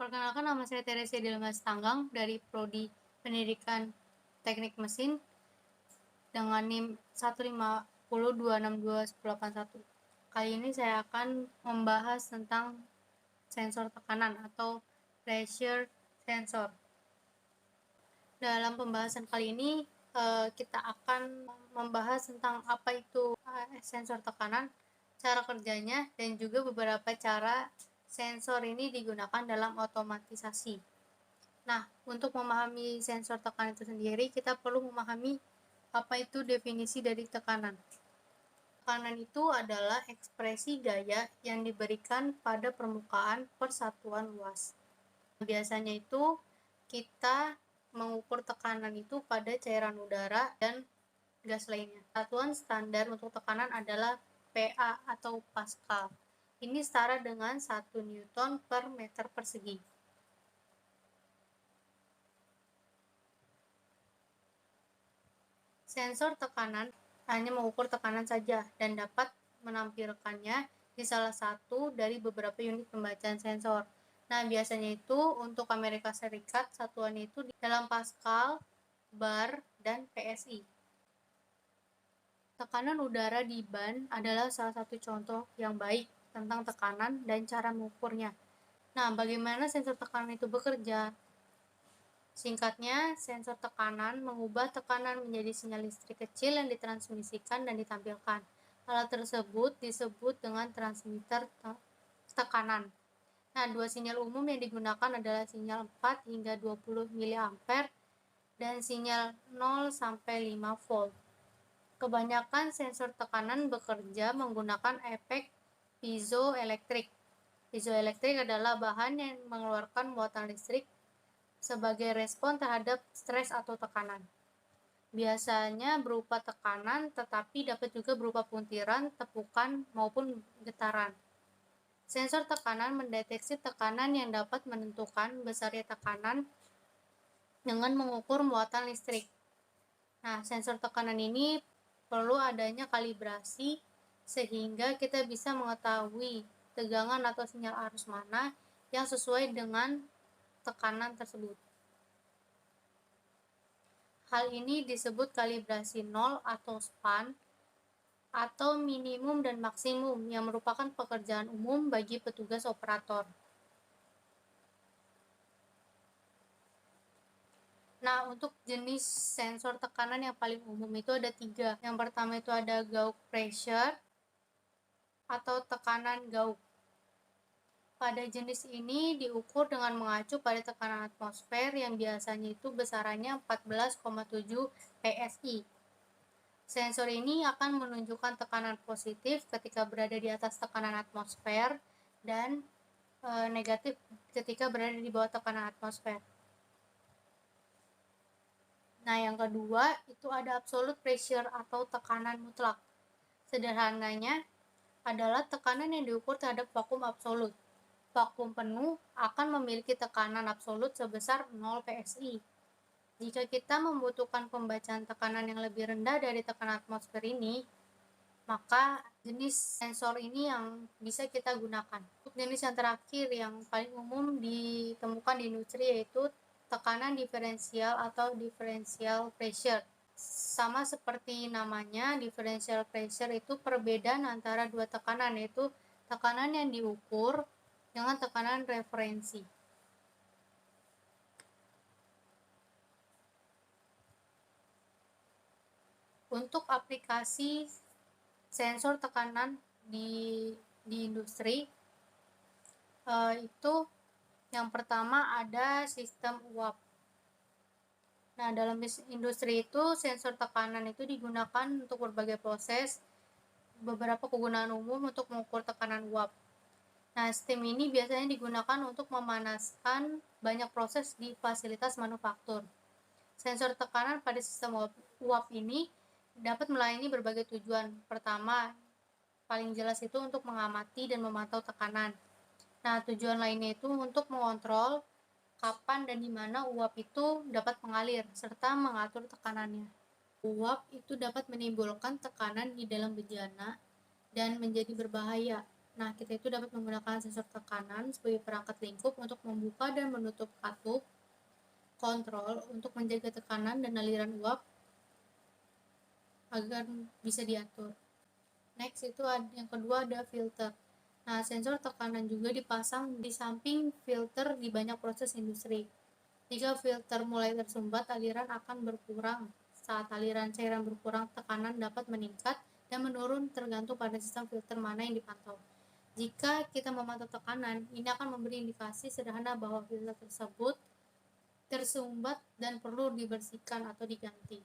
Perkenalkan, nama saya Teresia Dilma Sitanggang dari Prodi Pendidikan Teknik Mesin dengan NIM 150262181. Kali ini saya akan membahas tentang sensor tekanan atau pressure sensor. Dalam pembahasan kali ini kita akan membahas tentang apa itu sensor tekanan, cara kerjanya, dan juga beberapa cara sensor ini digunakan dalam otomatisasi. Nah, untuk memahami sensor tekanan itu sendiri, kita perlu memahami apa itu definisi dari tekanan. Tekanan itu adalah ekspresi gaya yang diberikan pada permukaan persatuan luas. Biasanya itu kita mengukur tekanan itu pada cairan udara dan gas lainnya. Satuan standar untuk tekanan adalah PA atau Pascal. Ini setara dengan 1 Newton per meter persegi. Sensor tekanan hanya mengukur tekanan saja dan dapat menampilkannya di salah satu dari beberapa unit pembacaan sensor. Nah, biasanya itu untuk Amerika Serikat satuannya itu dalam Pascal, bar, dan PSI. Tekanan udara di ban adalah salah satu contoh yang baik tentang tekanan dan cara mengukurnya. Nah, bagaimana sensor tekanan itu bekerja? Singkatnya, sensor tekanan mengubah tekanan menjadi sinyal listrik kecil yang ditransmisikan dan ditampilkan. Alat tersebut disebut dengan transmitter tekanan. Nah, dua sinyal umum yang digunakan adalah sinyal 4 hingga 20 mA dan sinyal 0 sampai 5 volt. Kebanyakan sensor tekanan bekerja menggunakan efek piezoelektrik. Piezoelektrik adalah bahan yang mengeluarkan muatan listrik sebagai respon terhadap stres atau tekanan. Biasanya berupa tekanan, tetapi dapat juga berupa puntiran, tepukan, maupun getaran. Sensor tekanan mendeteksi tekanan yang dapat menentukan besarnya tekanan dengan mengukur muatan listrik. Nah, sensor tekanan ini perlu adanya kalibrasi sehingga kita bisa mengetahui tegangan atau sinyal arus mana yang sesuai dengan tekanan tersebut. Hal ini disebut kalibrasi nol atau span atau minimum dan maksimum yang merupakan pekerjaan umum bagi petugas operator. Nah, untuk jenis sensor tekanan yang paling umum itu ada 3. Yang pertama itu ada gauge pressure atau tekanan gauge. Pada jenis ini diukur dengan mengacu pada tekanan atmosfer yang biasanya itu besarannya 14,7 PSI. Sensor ini akan menunjukkan tekanan positif ketika berada di atas tekanan atmosfer dan negatif ketika berada di bawah tekanan atmosfer. Nah, yang kedua itu ada absolute pressure atau tekanan mutlak. Sederhananya adalah tekanan yang diukur terhadap vakum absolut. Vakum penuh akan memiliki tekanan absolut sebesar 0 PSI. Jika kita membutuhkan pembacaan tekanan yang lebih rendah dari tekanan atmosfer ini, maka jenis sensor ini yang bisa kita gunakan. Untuk jenis yang terakhir yang paling umum ditemukan di industri yaitu tekanan diferensial atau differential pressure. Sama seperti namanya, differential pressure itu perbedaan antara dua tekanan, yaitu tekanan yang diukur dengan tekanan referensi. Untuk aplikasi sensor tekanan di industri itu yang pertama ada sistem uap. Nah, dalam industri itu sensor tekanan itu digunakan untuk berbagai proses, beberapa kegunaan umum untuk mengukur tekanan uap. Nah, sistem ini biasanya digunakan untuk memanaskan banyak proses di fasilitas manufaktur. Sensor tekanan pada sistem uap ini dapat melayani berbagai tujuan. Pertama, paling jelas itu untuk mengamati dan memantau tekanan. Nah, tujuan lainnya itu untuk mengontrol kapan dan di mana uap itu dapat mengalir serta mengatur tekanannya. Uap itu dapat menimbulkan tekanan di dalam bejana dan menjadi berbahaya. Nah, kita itu dapat menggunakan sensor tekanan sebagai perangkat lingkup untuk membuka dan menutup katup, kontrol untuk menjaga tekanan dan aliran uap agar bisa diatur. Next itu yang kedua ada filter. Nah, sensor tekanan juga dipasang di samping filter di banyak proses industri. Jika filter mulai tersumbat, aliran akan berkurang. Saat aliran cairan berkurang, tekanan dapat meningkat dan menurun tergantung pada sistem filter mana yang dipantau. Jika kita memantau tekanan, ini akan memberi indikasi sederhana bahwa filter tersebut tersumbat dan perlu dibersihkan atau diganti.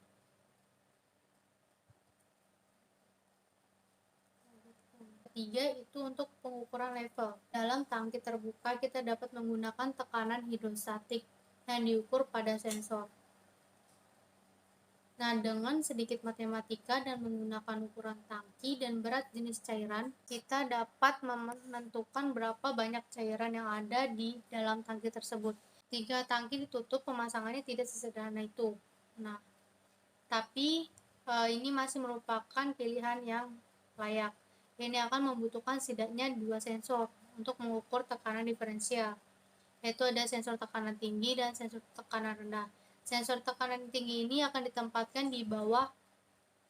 Ketiga itu untuk pengukuran level. Dalam tangki terbuka, kita dapat menggunakan tekanan hidrostatik yang diukur pada sensor. Nah, dengan sedikit matematika dan menggunakan ukuran tangki dan berat jenis cairan, kita dapat menentukan berapa banyak cairan yang ada di dalam tangki tersebut. Jika tangki ditutup, pemasangannya tidak sesederhana itu. Nah, tapi ini masih merupakan pilihan yang layak. Ini akan membutuhkan setidaknya 2 sensor untuk mengukur tekanan diferensial, yaitu ada sensor tekanan tinggi dan sensor tekanan rendah. Sensor tekanan tinggi ini akan ditempatkan di bawah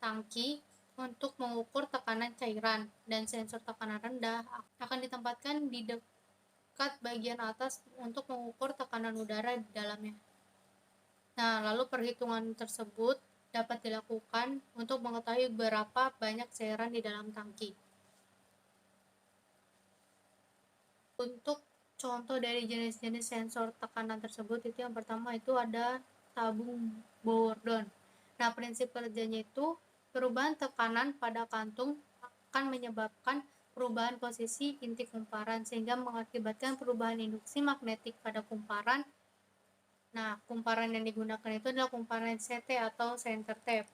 tangki untuk mengukur tekanan cairan, dan sensor tekanan rendah akan ditempatkan di dekat bagian atas untuk mengukur tekanan udara di dalamnya. Nah, lalu perhitungan tersebut dapat dilakukan untuk mengetahui berapa banyak cairan di dalam tangki. Untuk contoh dari jenis-jenis sensor tekanan tersebut, itu yang pertama itu ada tabung Bourdon. Nah, prinsip kerjanya itu perubahan tekanan pada kantung akan menyebabkan perubahan posisi inti kumparan sehingga mengakibatkan perubahan induksi magnetik pada kumparan. Nah, kumparan yang digunakan itu adalah kumparan CT atau center tap.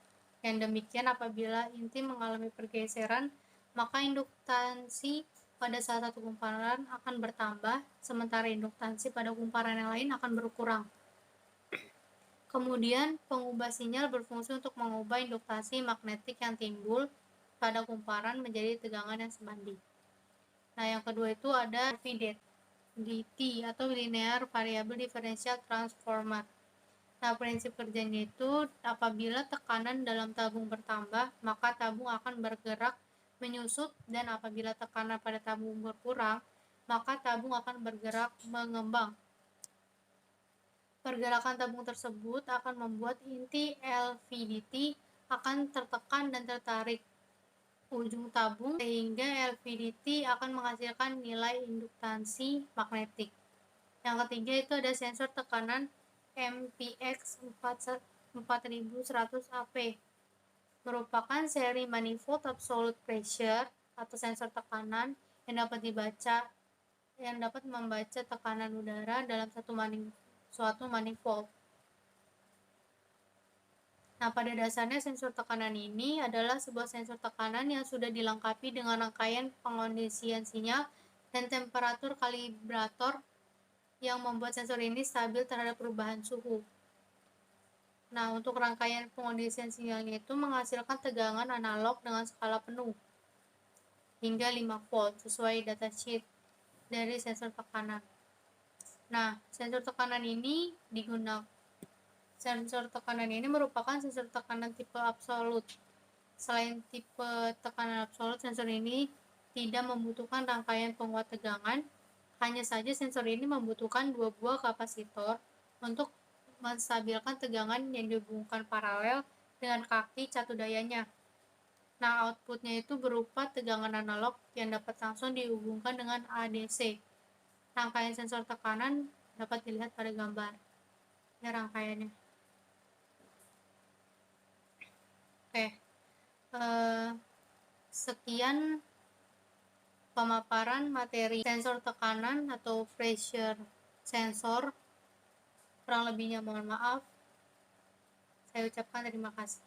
Yang demikian apabila inti mengalami pergeseran, maka induktansi pada salah satu kumparan akan bertambah, sementara induktansi pada kumparan yang lain akan berkurang. Kemudian, pengubah sinyal berfungsi untuk mengubah induktasi magnetik yang timbul pada kumparan menjadi tegangan yang sebanding. Nah, yang kedua itu ada VDT atau Linear Variable Differential Transformer. Nah, prinsip kerjanya itu apabila tekanan dalam tabung bertambah, maka tabung akan bergerak menyusut, dan apabila tekanan pada tabung berkurang, maka tabung akan bergerak mengembang. Pergerakan tabung tersebut akan membuat inti LVDT akan tertekan dan tertarik ujung tabung sehingga LVDT akan menghasilkan nilai induktansi magnetik. Yang ketiga itu ada sensor tekanan MPX 4100 AP, merupakan seri manifold absolute pressure atau sensor tekanan yang dapat membaca tekanan udara dalam suatu manifold. Nah, pada dasarnya sensor tekanan ini adalah sebuah sensor tekanan yang sudah dilengkapi dengan rangkaian pengondisian sinyal dan temperatur kalibrator yang membuat sensor ini stabil terhadap perubahan suhu. Nah, untuk rangkaian pengondisian sinyalnya itu menghasilkan tegangan analog dengan skala penuh hingga 5 volt sesuai datasheet dari sensor tekanan. Nah, sensor tekanan ini merupakan sensor tekanan tipe absolut. Selain tipe tekanan absolut, sensor ini tidak membutuhkan rangkaian penguat tegangan. Hanya saja sensor ini membutuhkan 2 buah kapasitor untuk menstabilkan tegangan yang dihubungkan paralel dengan kaki catu dayanya. Nah, outputnya itu berupa tegangan analog yang dapat langsung dihubungkan dengan ADC. Rangkaian sensor tekanan dapat dilihat pada gambar. Ya, rangkaiannya. Oke. Sekian pemaparan materi sensor tekanan atau pressure sensor. Kurang lebihnya mohon maaf. Saya ucapkan terima kasih.